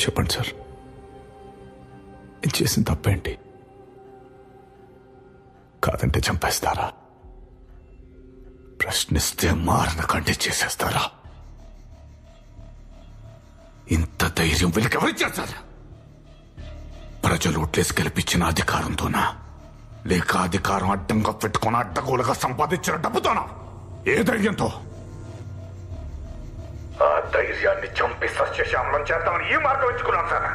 చెప్పండి సార్, నేను చేసిన తప్పేంటి? కాదంటే చంపేస్తారా? ప్రశ్నిస్తే మారణ కంటే చేసేస్తారా? ఇంత ధైర్యం వీళ్ళకెవరిచ్చారు సార్? ప్రజలు ఓట్లేసి గెలిపించిన అధికారంతోనా, లేక అధికారం అడ్డంగా పెట్టుకుని అడ్డగోలుగా సంపాదించిన డబ్బుతోనా? ఏ ధైర్యంతో? ఆ ధైర్యాన్ని చంపి సస్యశ్యామలం చేద్దామని ఈ మార్గం ఎంచుకున్నాను సార్.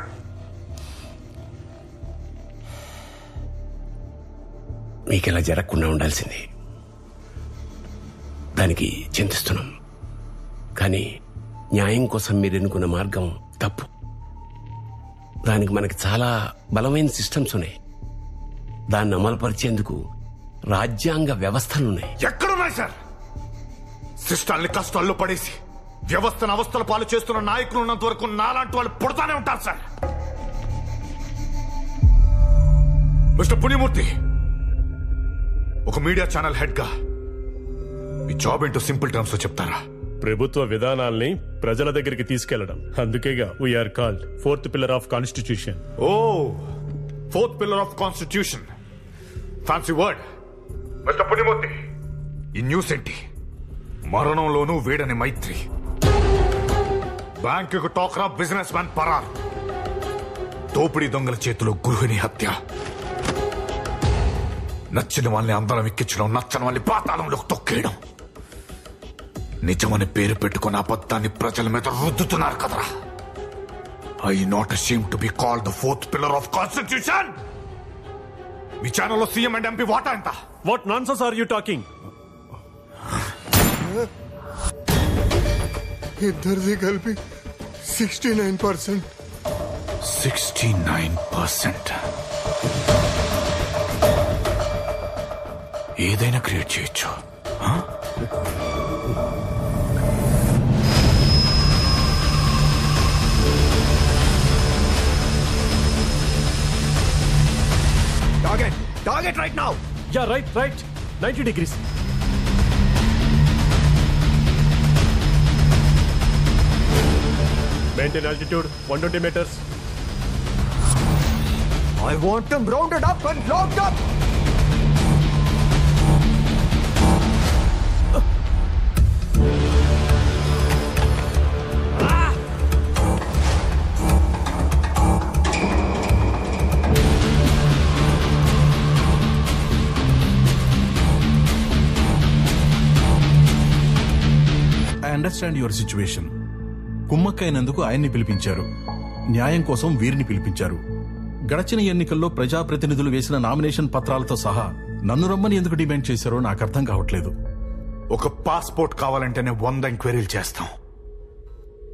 మీకెలా జరగకుండా ఉండాల్సింది. దానికి చింతిస్తున్నాం. కానీ న్యాయం కోసం మీరు ఎన్నుకున్న మార్గం తప్పు. దానికి మనకి చాలా బలమైన సిస్టమ్స్ ఉన్నాయి. దాన్ని అమలుపరిచేందుకు రాజ్యాంగ వ్యవస్థలున్నాయి. ఎక్కడున్నాయి సార్? సిస్టాల్ని కష్టాల్లో పడేసి వ్యవస్థను అవస్థల పాలు చేస్తున్న నాయకులు ఉన్నంత వరకు నాలాంటి వాళ్ళు పుడతానే ఉంటారు సార్. మిస్టర్ పుణ్యమూర్తి, ఒక మీడియా ఛానల్ హెడ్ గా మీ జాబ్ ఏంటో సింపుల్ టర్మ్స్ లో చెప్తారా? ప్రభుత్వ విధానాల్ని ప్రజల దగ్గరికి తీసుకెళ్లడం. అందుకేగా we're called fourth pillar of constitution. Oh, fourth pillar of constitution, fancy word. Mister Punyamurthy, ఈ న్యూస్ ఏంటి? మరణంలోనూ వీడని మైత్రి, బ్యాంకుకు టోకరా బిజినెస్ మ్యాన్ పరారు, దోపిడీ దొంగల చేతిలో గృహిణి హత్య, నచ్చిన వాళ్ళని అందరం ఎక్కించడం, నచ్చని వాళ్ళని పాతాళంలోకి తొక్కేయడం, నిజమని పేరు పెట్టుకున్న అబద్ధాన్ని ప్రజల మీద రుద్దుతున్నారు కదరా. I not ashamed to be called the fourth pillar of constitution. మీ ఛానల్లో సీఎం అండ్ ఎంపీ వాటా ఎంత? What nonsense are you talking? ఇద్దరిది కలిపి 69%. 69%. ఏదైనా క్రియేట్ చేయొచ్చు. Target right now. Yeah, right. 90 degrees. Maintain altitude 120 meters. I want them rounded up and locked up. I understand your situation. కుమ్మక్కైనందుకు ఆయన్ని పిలిపించారు. న్యాయం కోసం వీరిని పిలిపించారు. గడచిన ఎన్నికల్లో ప్రజాప్రతినిధులు వేసిన నామినేషన్ పత్రాలతో సహా నన్ను రమ్మని ఎందుకు డిమాండ్ చేశారో నాకు అర్థం కావట్లేదు. ఒక పాస్పోర్ట్ కావాలంటేనే 100 ఎంక్వైరీలు చేస్తాం.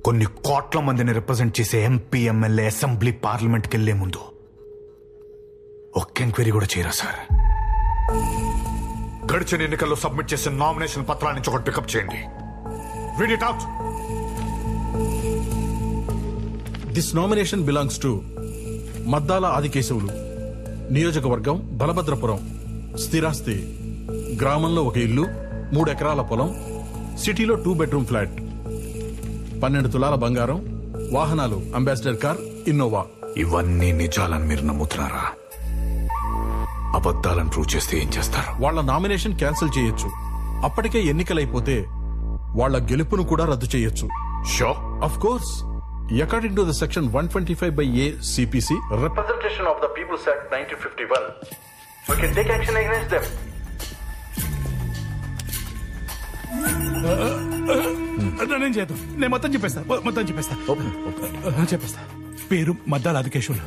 కొన్ని కోట్ల మందిని రిప్రజెంట్ చేసే ఎంపీ, ఎమ్మెల్యే, అసెంబ్లీ, పార్లమెంట్కి వెళ్లే ముందు ఒక్క ఎంక్వైరీ కూడా చేయరా సార్? గడిచిన ఎన్నికల్లో సబ్మిట్ చేసిన నామినేషన్ పత్రాల నుంచి ఒకటి పికప్ చేయండి. Read it out. This nomination belongs to Maddala Adikesavulu, నియోజకవర్గం బలభద్రపురం, స్థిరాస్తి గ్రామంలో ఒక ఇల్లు, 3 ఎకరాల పొలం, సిటీలో 2 బెడ్రూమ్ ఫ్లాట్, 12 తులాల బంగారం, వాహనాలు అంబాసిడర్ కార్, ఇన్నోవా. ఇవన్నీ నిజాలని మీరు నమ్ముతున్నారా? అబద్ధాలను ప్రూవ్ చేస్తే ఏం చేస్తారు? వాళ్ళ నామినేషన్ క్యాన్సిల్ చేయొచ్చు. అప్పటికే ఎన్నికలైపోతే వాళ్ళ గెలుపును కూడా రద్దు చేయొచ్చు. Show off course. According to the section 125/A CPC, Representation of the People's Act 1951, we can take action against them. నేను చేద్దాం. నేను మొత్తం చెప్పేస్తా. పేరు మద్దాల ఆదికేశవులు,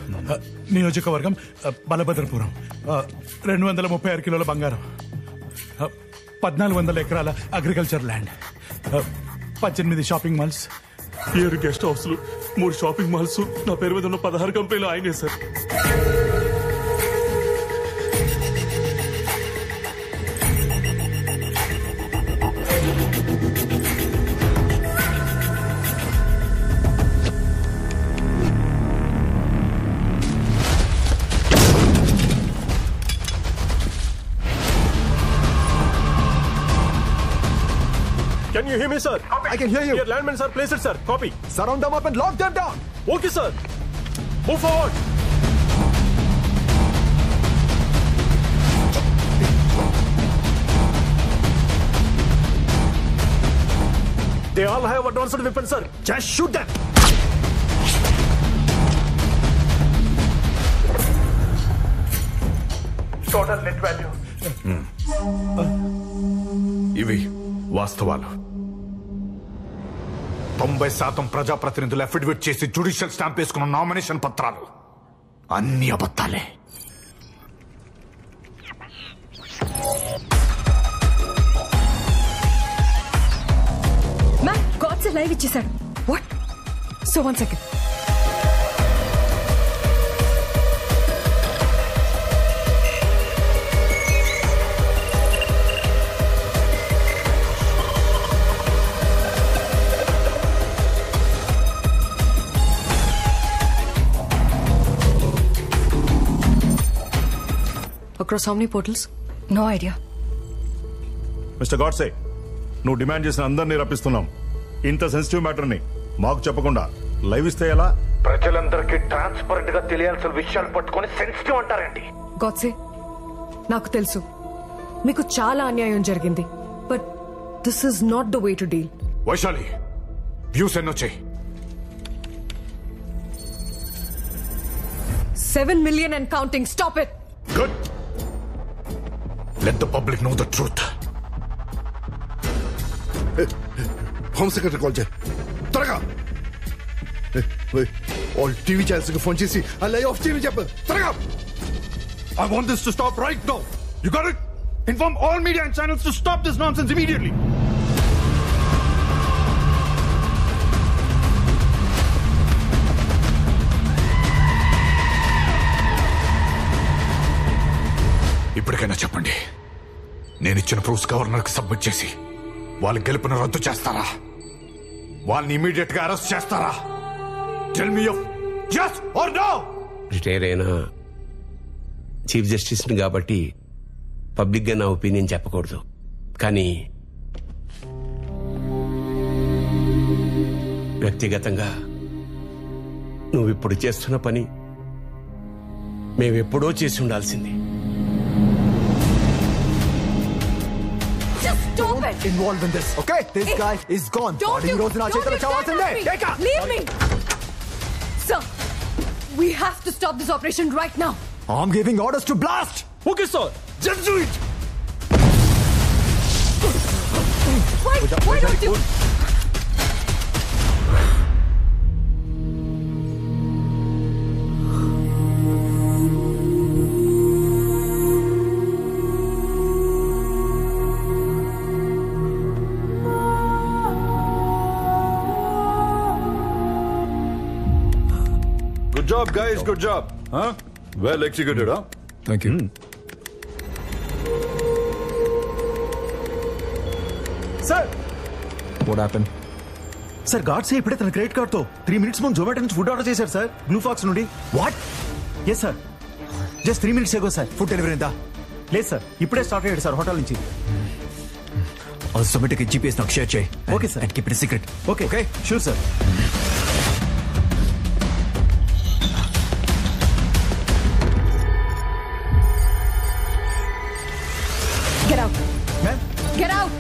నియోజకవర్గం బలభద్రపురం, 236 కిలోల బంగారం, 1400 ఎకరాల agriculture land, 18 shopping malls, 7 guest హౌస్లు, 3 షాపింగ్ మాల్స్, నా పేరు మీద ఉన్న 16 కంపెనీలు ఆయనే sir. Can you hear me, sir? Copy. I can hear you. Your landmen are placed, sir. Copy. Surround them up and lock them down. Okay, sir. Move forward. They all have advanced weapons, sir. Just shoot them. Total net value. ఇవి వాస్తవాలు. 90% ప్రజాప్రతినిధులు affidavit చేసి judicial stamp వేసుకున్న nomination పత్రాలు అన్ని అబద్ధాలే. Ma'am Godse live ఇచ్చేసాడు. What? So 1 second. Across how many portals? No idea. Mister Godse, నువ్వు డిమాండ్ చేసిన అందరినీ రప్పిస్తున్నాం. ఇంత సెన్సిటివ్ మ్యాటర్ని మాకు చెప్పకుండా లైవ్ ఇస్తే ఎలా? ప్రజలందరికీ ట్రాన్స్పరెంట్ గా తెలియాల్సిన విషయాలు పట్టుకొని సెన్సిటివ్ అంటారండి. గాడ్సే, నాకు తెలుసు మీకు చాలా అన్యాయం జరిగింది, but this is not the way to deal. Vaishali, views ఎన్నొచ్చాయి? 7 million and counting. Stop it. Good. Let the public know the truth. Home secretary call చేయి త్వరగా. ఆల్ టీవీ ఛానల్స్ కి ఫోన్ చేసి ఆ లైవ్ ఆఫ్ చేయమని చెప్పు త్వరగా. I want this to stop right now. You got it? Inform all media and channels to stop this nonsense immediately. ఇప్పటికైనా చెప్పండి, నేను ఇచ్చిన ప్రూఫ్స్ గవర్నర్ కి సబ్మిట్ చేసి వాళ్ళ గెలుపును రద్దు చేస్తారా? వాళ్ళని ఇమీడియట్ గా అరెస్ట్ చేస్తారా? Tell me yes or no. Retire అయిన చీఫ్ జస్టిస్ కాబట్టి పబ్లిక్ గా నా ఒపీనియన్ చెప్పకూడదు, కానీ వ్యక్తిగతంగా నువ్వు ఇప్పుడు చేస్తున్న పని మేమెప్పుడో చేసి ఉండాల్సింది. Stop it. Involved in this, okay? This guy is gone. Don't you leave me. Sir, we have to stop this operation right now. I'm giving orders to blast. Okay, sir. Just do it. Why don't you? Good job guys, good job. Well executed. Thank you. Sir, What happened? Sir Godse ఇప్పుడే తన credit card తో 3 minutes ముందు జొమాటో నుంచి food order చేశారు sir, గ్లూఫాక్స్ నుండి. What? Yes sir, just 3 minutes ago సార్. Food delivery ఇందా? లేదు సార్, ఇప్పుడే స్టార్ట్ అయ్యాడు సార్ హోటల్ నుంచి. ఆ జొమాటోకి GPS నాకు షేర్ చేయి. Okay, sir. And keep it a secret. Okay Okay? Sure sir. Get out. Ma'am? Get out.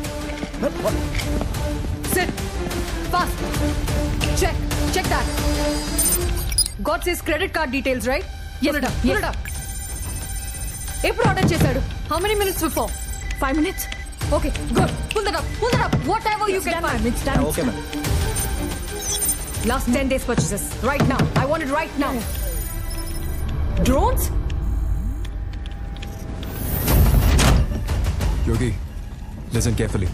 Sit. Fast. Check that. Godse's credit card details, right? Yes. Pull it up. ఎప్పుడు order చేశాడు? How many minutes before? 5 minutes. Okay, good. Pull that up. Whatever you can find. It's done. Okay, ma'am. Last 10 days purchases. Right now. I want it right now. Drones? Yogi, listen carefully.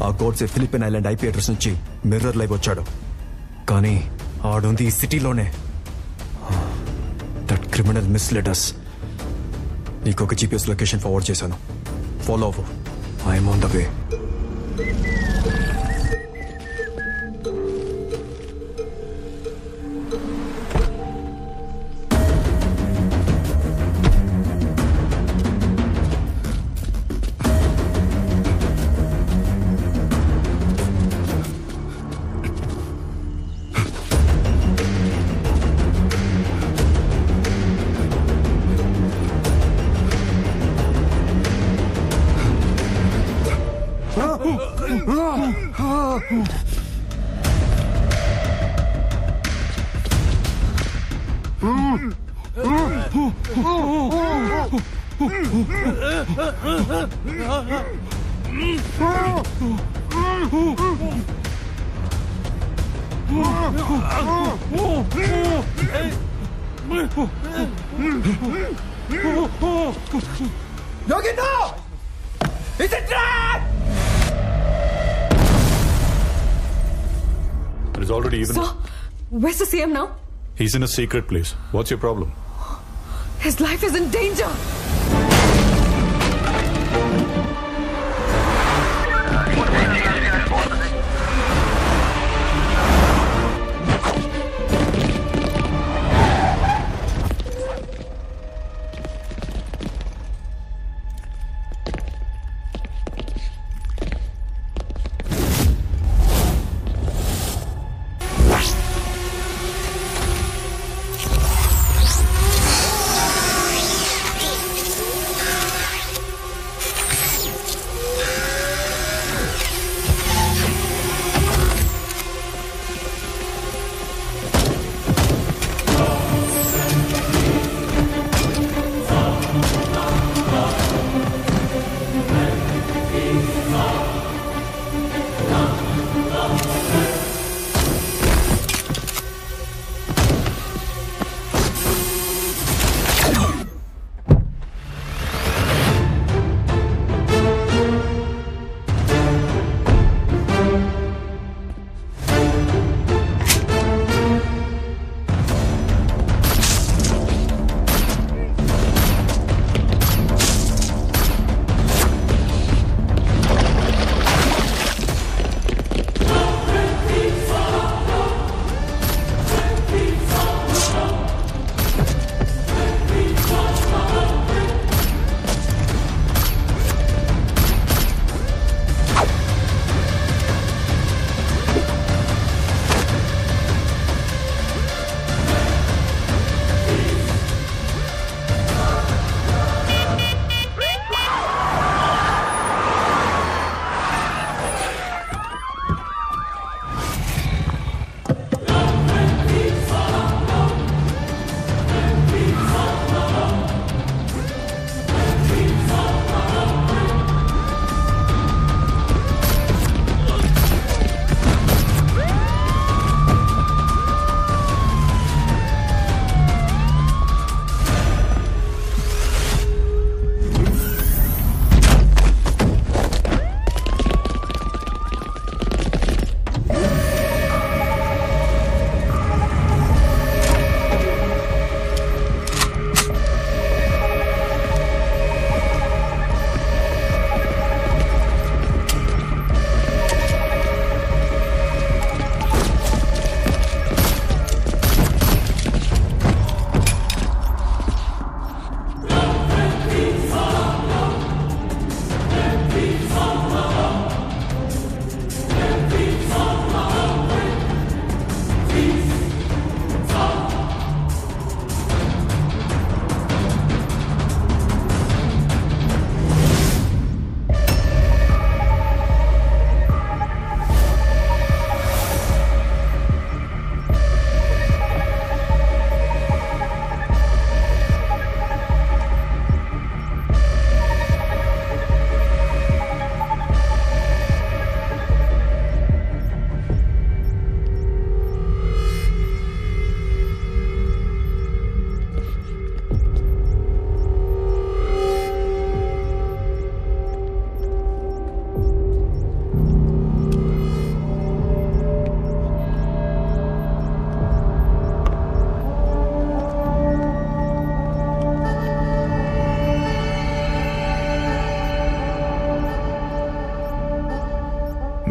ఆ Godse Philippines island IP address నుంచి mirror live వచ్చాడు, కానీ ఆడుంది ఈ సిటీలోనే. That criminal misled us. నీకు ఒక GPS location forward చేశాను, ఫాలో అవ్వు. I'm on the way. Yogi, no! It's a trap! It is already even. Sir, where's the CM now? He's in a secret place. What's your problem? His life is in danger.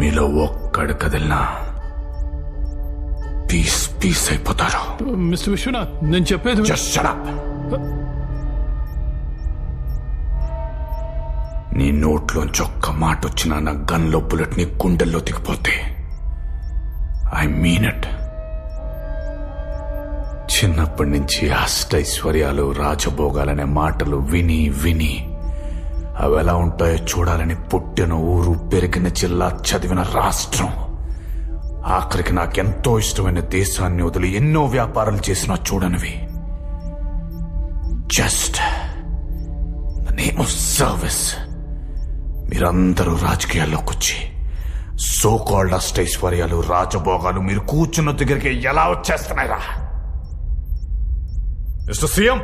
మీలో ఒక్కడు కదిలినా piece piece అయిపోతారు. Mister Vishwanath, నేను చెప్పేది Just shut up. నీ నోట్లోంచి ఒక్క మాట వచ్చినా నా గన్లో బుల్లెట్ నీ గుండెల్లో దిగిపోతే ఐ మీన్ ఇట్. చిన్నప్పటి నుంచి అష్టైశ్వర్యాలు రాజభోగాలనే మాటలు విని విని అవి ఎలా ఉంటాయో చూడాలని పుట్టిన ఊరు, పెరిగిన జిల్లా, చదివిన రాష్ట్రం ఆఖరికి నాకెంతో ఇష్టమైన దేశాన్ని వదిలి ఎన్నో వ్యాపారాలు చేసినా చూడనివి. జస్ట్ నేమ్ ఆఫ్ సర్వీస్ మీరందరూ రాజకీయాల్లోకి వచ్చి సో కాల్డ్ అష్టైశ్వర్యాలు, రాజభోగాలు మీరు కూర్చున్న దగ్గరికి ఎలా వచ్చేస్తున్నాయిరా? మిస్టర్ సీఎం,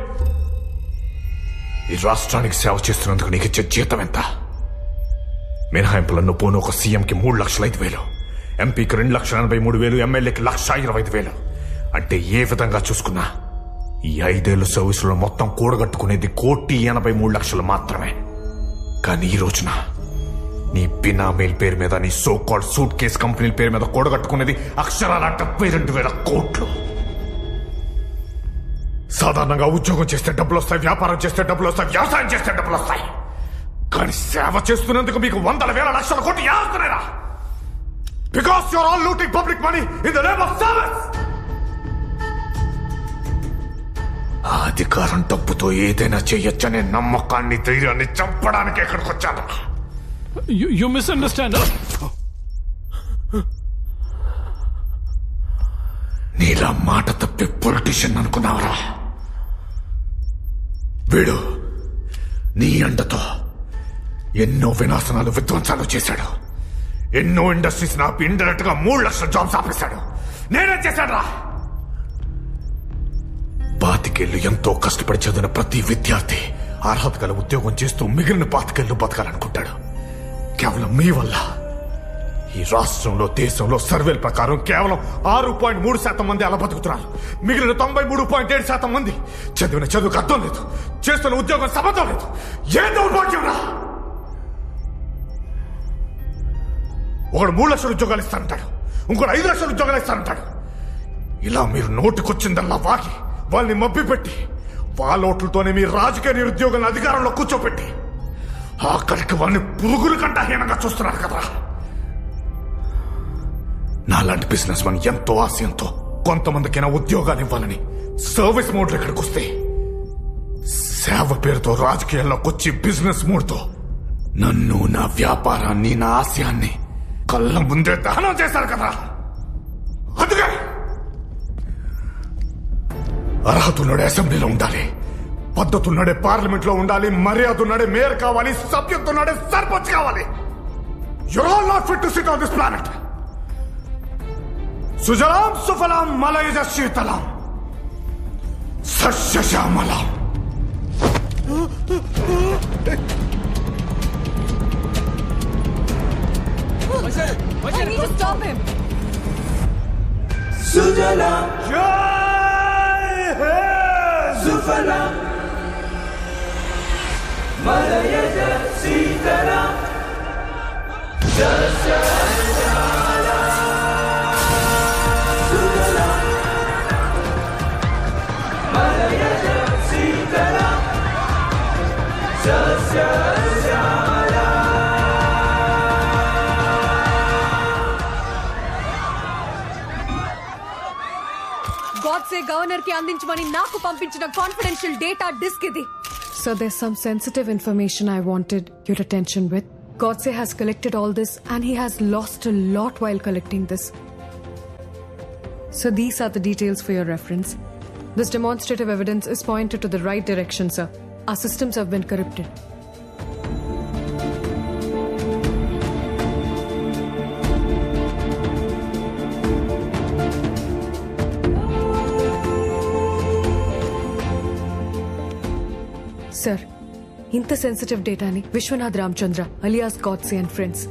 ఈ రాష్ట్రానికి సేవ చేస్తున్నందుకు నీకు ఇచ్చే జీతం ఎంత? మినహాయింపులను పోను ఒక సీఎంకి 3,05,000, ఎంపీకి 2,83,000, ఎమ్మెల్యేకి 1,25,000. అంటే ఏ విధంగా చూసుకున్నా ఈ 5 ఏళ్ల సర్వీసులో మొత్తం కూడగట్టుకునేది 1,83,00,000 మాత్రమే. కానీ ఈ రోజున నీ బినామీల పేరు మీద, నీ సో కాల్డ్ సూట్ కేస్ కంపెనీల పేరు మీద కూడగట్టుకునేది అక్షరాల 72,000 కోట్లు. సాధారణంగా ఉద్యోగం చేస్తే డబ్బులు వస్తాయి, వ్యాపారం చేస్తే డబ్బులు వస్తాయి, వ్యవసాయం చేస్తే డబ్బులు వస్తాయి. కానీ సేవ చేస్తున్నందుకు మీకు 100,000 కోట్లు ఎలా వస్తున్నాయిరా? Because you're all looting public money in the name of service. ఆ అధికారం డబ్బుతో ఏదైనా చేయొచ్చనే నమ్మకాన్ని, ధైర్యాన్ని చంపడానికి ఎక్కడికి వచ్చాను. You misunderstand. నీలా మాట తప్పే పొలిటీషియన్ అనుకున్నావరా? వీడు నీ అండతో ఎన్నో వినాశనాలు, విధ్వంసాలు చేశాడు. ఎన్నో ఇండస్ట్రీస్ ఆపి ఇండైరెక్ట్ గా 3,00,000 జాబ్స్ ఆపేశాడు. నేనేం చేశాడ్రా? 25 ఏళ్లు ఎంతో కష్టపడి చదివిన ప్రతి విద్యార్థి అర్హత గల ఉద్యోగం చేస్తూ మిగిలిన 25 ఏళ్లు బతకాలనుకుంటాడు. కేవలం మీ వల్ల ఈ రాష్ట్రంలో, దేశంలో సర్వేల ప్రకారం కేవలం 6.3% మంది అలా బతుకుతున్నారు. మిగిలిన 93.7% మంది చదివిన చదువుకు అర్థం లేదు, చేస్తున్న ఉద్యోగం సంబంధం లేదు. ఏ దౌర్భాగ్యం రా! ఒకడు 3,00,000 ఉద్యోగాలు ఇస్తానంటాడు, ఇంకోటి 5,00,000 ఉద్యోగాలు ఇస్తానంటాడు. ఇలా మీరు నోటికొచ్చిందల్లా వాగి వాళ్ళని మభ్యపెట్టి వాళ్ళ ఓట్లతోనే మీ రాజకీయ నిరుద్యోగులను అధికారంలో కూర్చోపెట్టి ఆఖరికి వాళ్ళని పురుగుల కంట హీనంగా చూస్తున్నారు కదా. నాలాంటి బిజినెస్ మన్ ఎంతో ఆశయంతో కొంతమందికైనా ఉద్యోగాలు ఇవ్వాలని సర్వీస్ మోడ్లో ఇక్కడికి వస్తే, సేవ పేరుతో రాజకీయాల్లోకి వచ్చి బిజినెస్ మోడ్తో నన్ను, నా వ్యాపారాన్ని, నా ఆశయాన్ని కళ్ళ ముందే దహనం చేశారు కదా. అందుకే అర్హత ఉన్నాడే అసెంబ్లీలో ఉండాలి, పద్ధతి ఉన్నాడే పార్లమెంట్ లో ఉండాలి, మర్యాద ఉన్నాడే మేయర్ కావాలి, సభ్యత్వం ఉన్నాడే సర్పంచ్ కావాలి. You're all not fit to sit on this planet. సుజలాం సుఫలాం మలయజ శీతలాం సస్యశ్యామలాం. I need to stop him. సుజలాం సుఫలాం మలయజ శీతలాం సస్యశ్యామలాం. సుజలాం మలయజ శీతలాం సస్యశ్యామలాం. గాడ్సే గవర్నర్ కి అందించమని నాకు పంపించిన కాన్ఫిడెన్షియల్ డేటా డిస్క్ ఇది. So there's some sensitive information I wanted your attention with. Godse has collected all this and he has lost a lot while collecting this. So these are the details for your reference. This demonstrative evidence is pointed to the right direction, sir. Our systems have been corrupted. Sir, ఇంత sensitive డేటాని Vishwanath Ramachandra alias Godse and friends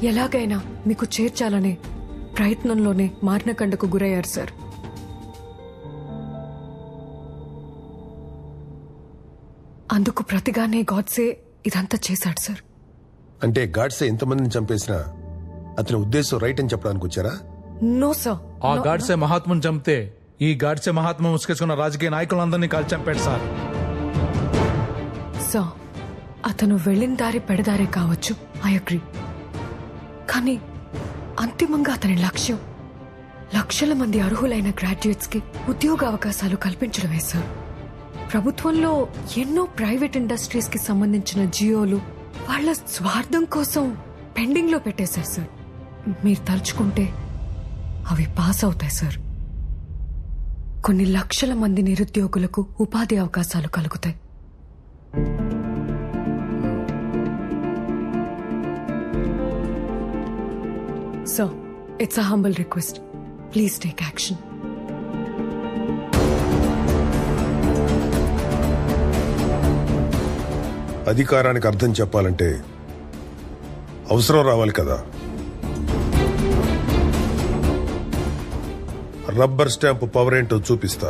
ఎలాగైనా మీకు చేర్చాలనే ప్రయత్నంలోనే మారణకండకు గురయ్యారు sir. అందుకు ప్రతిగానే గాడ్సే ఇదంతా చేశాడు sir. అంటే గాడ్సే ఎంతమందిని చంపేసినా అతని ఉద్దేశం రైట్ అని చెప్పడానికి వచ్చారా? No sir. ఆ గాడ్సే మహాత్ముని చంపితే ఈ గాడ్సే మహాత్మ ముసుకేసుకున్న రాజకీయ నాయకులందరినీ కాల్చి చంపాడు సార్. సార్, అతను వెళ్ళిన దారి పెడదారే కావచ్చు, ఐ అగ్రీ. కానీ అంతిమంగా అతని లక్ష్యం లక్షల మంది అర్హులైన గ్రాడ్యుయేట్స్ కి ఉద్యోగ అవకాశాలు కల్పించడమే సార్. ప్రభుత్వంలో ఎన్నో ప్రైవేట్ ఇండస్ట్రీస్ కి సంబంధించిన జియోలు వాళ్ళ స్వార్థం కోసం పెండింగ్ లో పెట్టేశారు సార్. మీరు తలుచుకుంటే అవి పాస్ అవుతాయి సార్. కొన్ని లక్షల మంది నిరుద్యోగులకు ఉపాధి అవకాశాలు కలుగుతాయి. So it's a humble request, please take action. అధికారానికి అర్థం చెప్పాలంటే అవసరం రావాలి కదా. రబ్బర్ స్టాంప్ పవర్ ఏంటో చూపిస్తా.